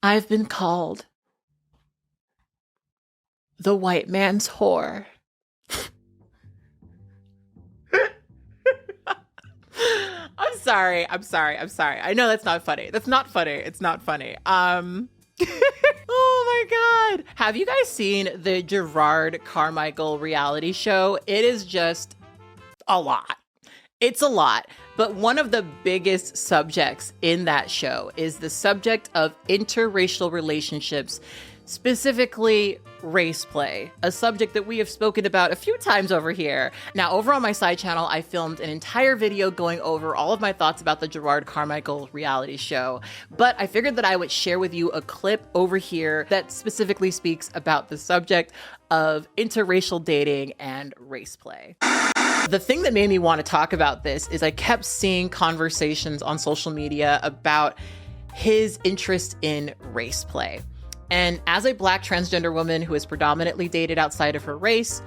I've been called the white man's whore. I'm sorry. I know that's not funny. It's not funny. Oh my God. Have you guys seen the Jerrod Carmichael reality show? It is just a lot. It's a lot. But one of the biggest subjects in that show is the subject of interracial relationships, specifically race play, a subject that we have spoken about a few times over here. Now, over on my side channel, I filmed an entire video going over all of my thoughts about the Jerrod Carmichael reality show, but I figured that I would share with you a clip over here that specifically speaks about the subject of interracial dating and race play. The thing that made me want to talk about this is I kept seeing conversations on social media about his interest in race play. And as a Black transgender woman who is predominantly dated outside of her race,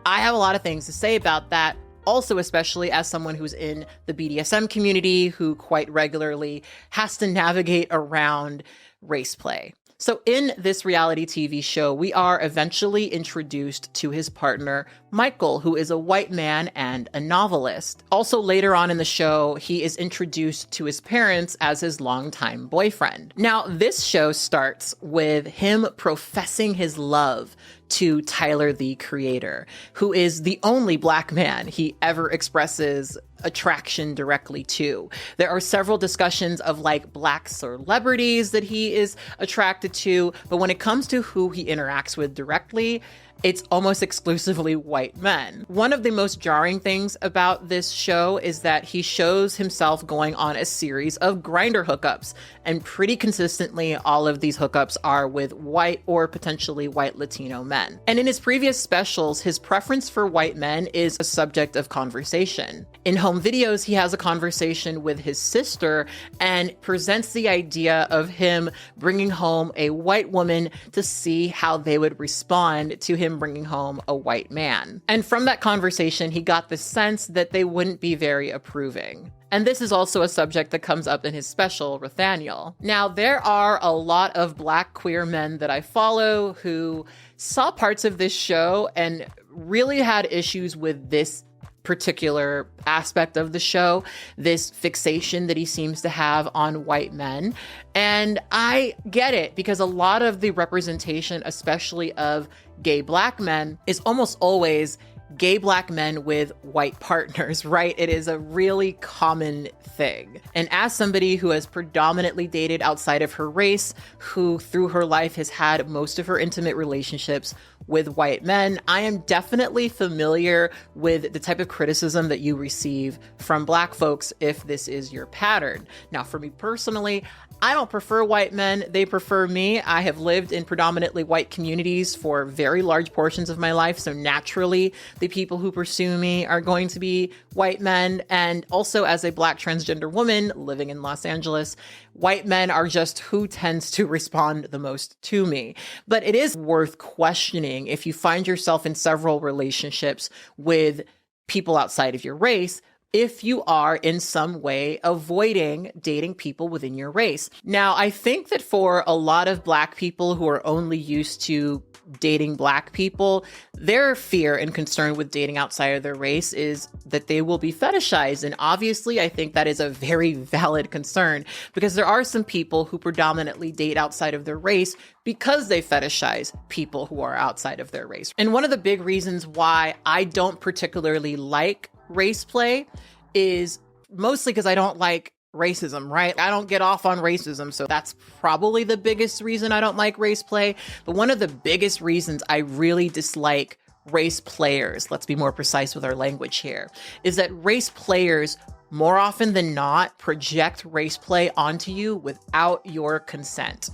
I have a lot of things to say about that. Also, especially as someone who's in the BDSM community who quite regularly has to navigate around race play. So in this reality TV show, we are eventually introduced to his partner, Michael, who is a white man and a novelist. Also later on in the show, he is introduced to his parents as his longtime boyfriend. Now, this show starts with him professing his love to Tyler, the creator, who is the only Black man he ever expresses attraction directly to. There are several discussions of like Black celebrities that he is attracted to, but when it comes to who he interacts with directly, it's almost exclusively white men. One of the most jarring things about this show is that he shows himself going on a series of Grindr hookups, and pretty consistently all of these hookups are with white or potentially white Latino men. And in his previous specials, his preference for white men is a subject of conversation. In home videos, he has a conversation with his sister and presents the idea of him bringing home a white woman to see how they would respond to him bringing home a white man. And from that conversation, he got the sense that they wouldn't be very approving. And this is also a subject that comes up in his special, Nathaniel. Now, there are a lot of Black queer men that I follow who saw parts of this show and really had issues with this particular aspect of the show, this fixation that he seems to have on white men. And I get it, because a lot of the representation, especially of gay Black men, is almost always gay Black men with white partners, right? It is a really common thing. And as somebody who has predominantly dated outside of her race, who through her life has had most of her intimate relationships with white men, I am definitely familiar with the type of criticism that you receive from Black folks if this is your pattern. Now, for me personally, I don't prefer white men. They prefer me. I have lived in predominantly white communities for very large portions of my life. So naturally, the people who pursue me are going to be white men. And also as a Black transgender woman living in Los Angeles, white men are just who tends to respond the most to me. But it is worth questioning if you find yourself in several relationships with people outside of your race, if you are in some way avoiding dating people within your race. Now, I think that for a lot of Black people who are only used to dating Black people, their fear and concern with dating outside of their race is that they will be fetishized. And obviously, I think that is a very valid concern, because there are some people who predominantly date outside of their race because they fetishize people who are outside of their race. And one of the big reasons why I don't particularly like race play is mostly because I don't like racism, right? I don't get off on racism. So that's probably the biggest reason I don't like race play. But one of the biggest reasons I really dislike race players, let's be more precise with our language here, is that race players more often than not project race play onto you without your consent.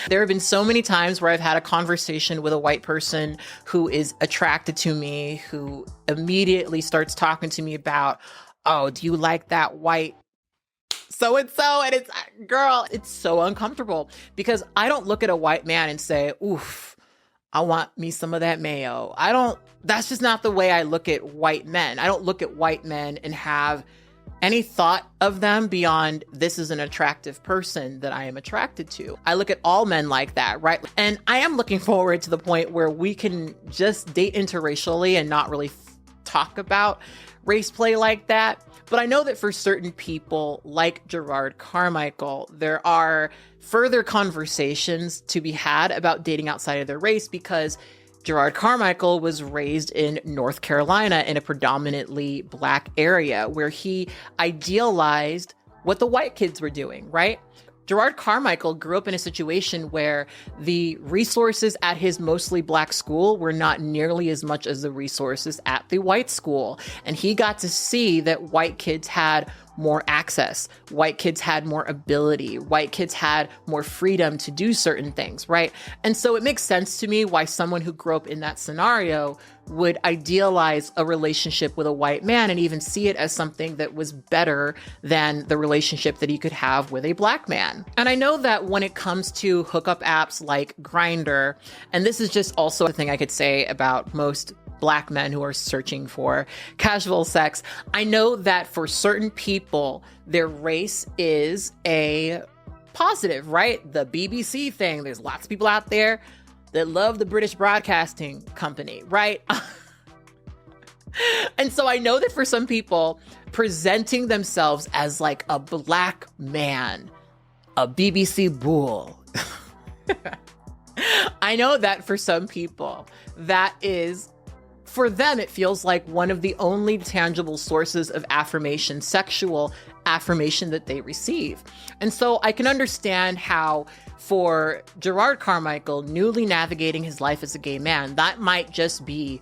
There have been so many times where I've had a conversation with a white person who is attracted to me, who immediately starts talking to me about, oh, do you like that white so-and-so? And it's, girl, it's so uncomfortable, because I don't look at a white man and say, oof, I want me some of that mayo. That's just not the way I look at white men. I don't look at white men and have any thought of them beyond this is an attractive person that I am attracted to. I look at all men like that, right? And I am looking forward to the point where we can just date interracially and not really talk about race play like that. But I know that for certain people like Jerrod Carmichael, there are further conversations to be had about dating outside of their race, because Jerrod Carmichael was raised in North Carolina in a predominantly Black area where he idealized what the white kids were doing, right? Jerrod Carmichael grew up in a situation where the resources at his mostly Black school were not nearly as much as the resources at the white school. And he got to see that white kids had more access. White kids had more ability. White kids had more freedom to do certain things, right? And so it makes sense to me why someone who grew up in that scenario would idealize a relationship with a white man and even see it as something that was better than the relationship that he could have with a Black man. And I know that when it comes to hookup apps like Grindr, and this is just also a thing I could say about most Black men who are searching for casual sex, I know that for certain people, their race is a positive, right? The BBC thing, there's lots of people out there that love the British Broadcasting Company, right? And so I know that for some people, presenting themselves as like a Black man, a BBC bull, I know that for some people, that is, for them, it feels like one of the only tangible sources of affirmation, sexual affirmation that they receive. And so I can understand how for Jerrod Carmichael, newly navigating his life as a gay man, that might just be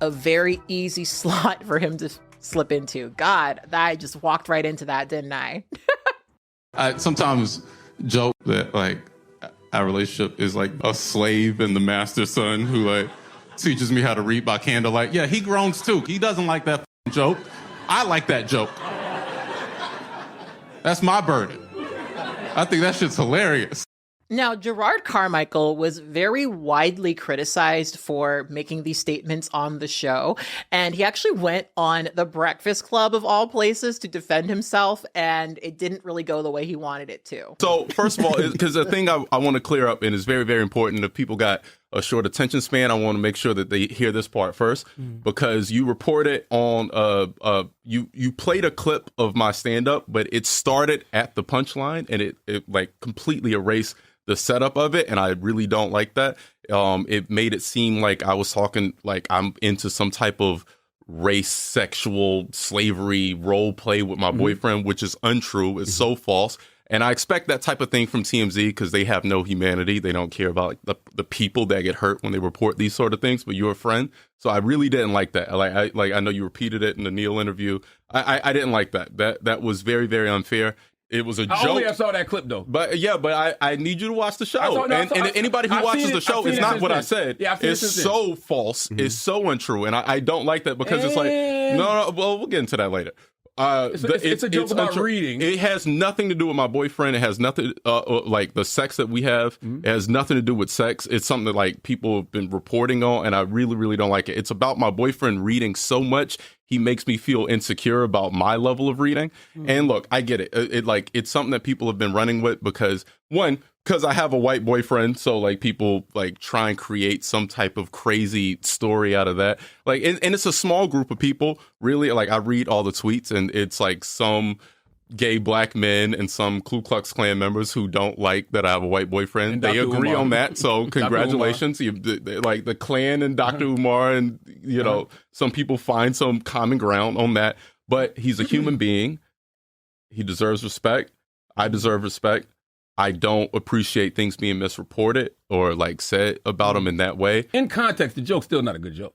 a very easy slot for him to slip into. God, I just walked right into that, didn't I? I sometimes joke that like our relationship is like a slave and the master's son who like teaches me how to read by candlelight. Yeah, he groans too. He doesn't like that joke. I like that joke. That's my burden. I think that shit's hilarious. Now, Jerrod Carmichael was very widely criticized for making these statements on the show, and he actually went on The Breakfast Club of all places to defend himself, and it didn't really go the way he wanted it to. So, first of all, because the thing I want to clear up, and it's very, very important, if people got a short attention span, I want to make sure that they hear this part first, because you reported on, you played a clip of my stand-up, but it started at the punchline, and it like completely erased the setup of it, and I really don't like that. It made it seem like I was talking like I'm into some type of race, sexual, slavery role play with my boyfriend, which is untrue. It's so false. And I expect that type of thing from TMZ because they have no humanity. They don't care about the people that get hurt when they report these sort of things, but you're a friend. So I really didn't like that. I know you repeated it in the Neil interview. I didn't like that. That was very, very unfair. It was a joke. I saw that clip though. But yeah, but I need you to watch the show. And anybody who watches the show, it's not what I said. Yeah, it's so false. It's so untrue. And I don't like that because it's like, no, well, we'll get into that later. It's a joke about reading. It has nothing to do with my boyfriend. It has nothing, like the sex that we have, it has nothing to do with sex. It's something that like people have been reporting on, and I really, really don't like it. It's about my boyfriend reading so much. He makes me feel insecure about my level of reading. And look, I get it. It's something that people have been running with because I have a white boyfriend. So like people like try and create some type of crazy story out of that. Like, and it's a small group of people really. Like I read all the tweets and it's like some gay Black men and some Ku Klux Klan members who don't like that I have a white boyfriend. And they agree on that. So congratulations. Like the Klan and Dr. Umar and, you know, some people find some common ground on that. But he's a human being. He deserves respect. I deserve respect. I don't appreciate things being misreported or like said about him in that way. In context, the joke's still not a good joke.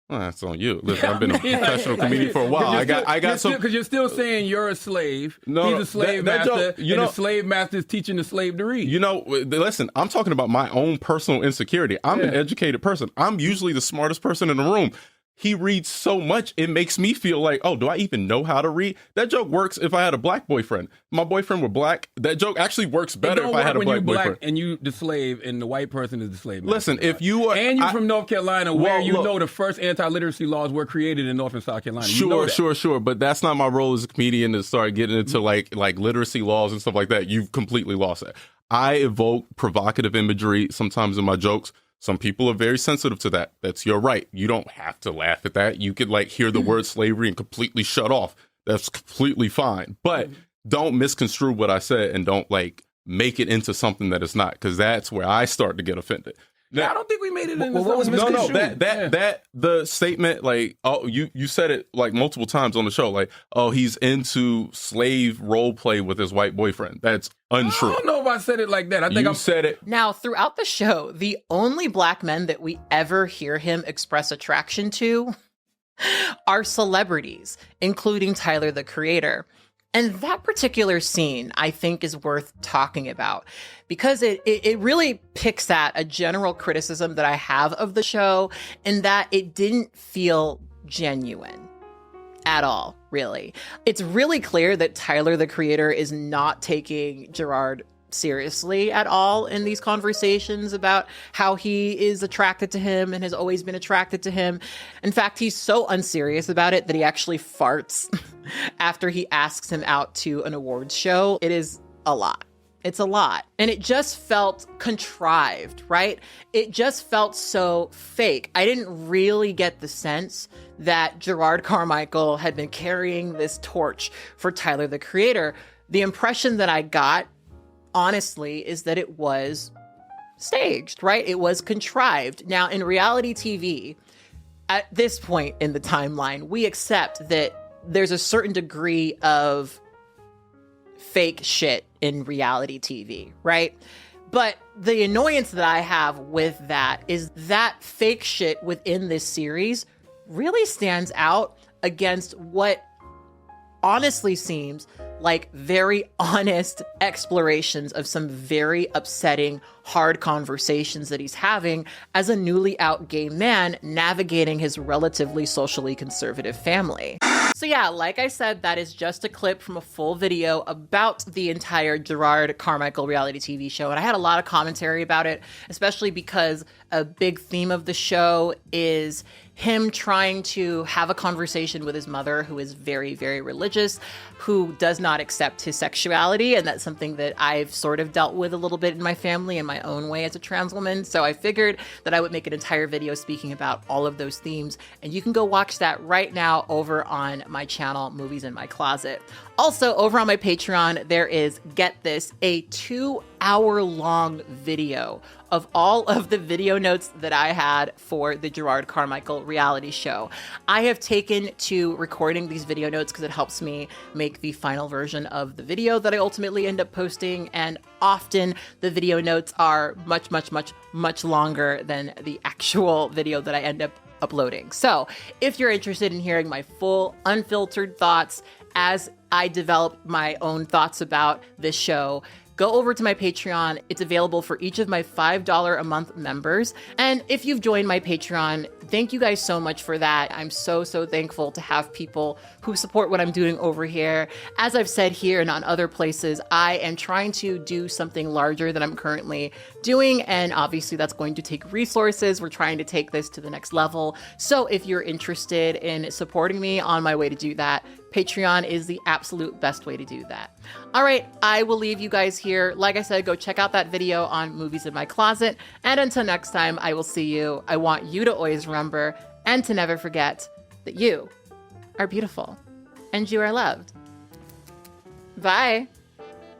Well, that's on you. Listen, I've been a professional comedian for a while. I got some because you're still saying you're a slave. No, he's a slave master. The slave master is teaching the slave to read. You know, listen, I'm talking about my own personal insecurity. I'm an educated person. I'm usually the smartest person in the room. he reads so much, it makes me feel like, oh, do I even know how to read? That joke works if I had a black boyfriend. My boyfriend were black. That joke actually works better if I had a black boyfriend. And you the slave and the white person is the slave. Listen, if you are... And you're from North Carolina, where know the first anti-literacy laws were created in North and South Carolina. Sure. But that's not my role as a comedian to start getting into like literacy laws and stuff like that. You've completely lost it. I evoke provocative imagery sometimes in my jokes. Some people are very sensitive to that. That's your right. You don't have to laugh at that. You could like hear the word slavery and completely shut off. That's completely fine. But don't misconstrue what I said and don't like make it into something that it's not, because that's where I start to get offended. Now, I don't think we made it into what was misconstrued? That the statement, like, oh, you said it like multiple times on the show, like, oh, he's into slave role play with his white boyfriend. That's untrue. I don't know if I said it like that. I think I said it. Now, throughout the show, the only black men that we ever hear him express attraction to are celebrities, including Tyler, the Creator. And that particular scene, I think, is worth talking about because it really picks at a general criticism that I have of the show, in that it didn't feel genuine at all, really. It's really clear that Tyler, the Creator, is not taking Jerrod seriously at all in these conversations about how he is attracted to him and has always been attracted to him. In fact, he's so unserious about it that he actually farts after he asks him out to an awards show. It is a lot. It's a lot. And it just felt contrived, right? It just felt so fake. I didn't really get the sense that Jerrod Carmichael had been carrying this torch for Tyler, the Creator. The impression that I got, honestly, is that it was staged, right? It was contrived. Now, in reality TV, at this point in the timeline, we accept that there's a certain degree of fake shit in reality TV, right? But the annoyance that I have with that is that fake shit within this series really stands out against what honestly seems like very honest explorations of some very upsetting, hard conversations that he's having as a newly out gay man navigating his relatively socially conservative family. So yeah, like I said, that is just a clip from a full video about the entire Jerrod Carmichael reality TV show. And I had a lot of commentary about it, especially because a big theme of the show is him trying to have a conversation with his mother, who is very, very religious, who does not accept his sexuality. And that's something that I've sort of dealt with a little bit in my family in my own way as a trans woman. So I figured that I would make an entire video speaking about all of those themes. And you can go watch that right now over on my channel, Movies in My Closet. Also, over on my Patreon, there is, get this, a 2-hour-long video of all of the video notes that I had for the Jerrod Carmichael reality show. I have taken to recording these video notes because it helps me make the final version of the video that I ultimately end up posting. And often the video notes are much, much, much, much longer than the actual video that I end up uploading. So if you're interested in hearing my full unfiltered thoughts as I develop my own thoughts about this show, go over to my Patreon. It's available for each of my $5 a month members. And if you've joined my Patreon, thank you guys so much for that. I'm so, so thankful to have people who support what I'm doing over here. As I've said here and on other places, I am trying to do something larger than I'm currently doing. And obviously that's going to take resources. We're trying to take this to the next level. So if you're interested in supporting me on my way to do that, Patreon is the absolute best way to do that. All right, I will leave you guys here. Like I said, go check out that video on Movies in My Closet. And until next time, I will see you. I want you to always remember and to never forget that you are beautiful and you are loved. Bye.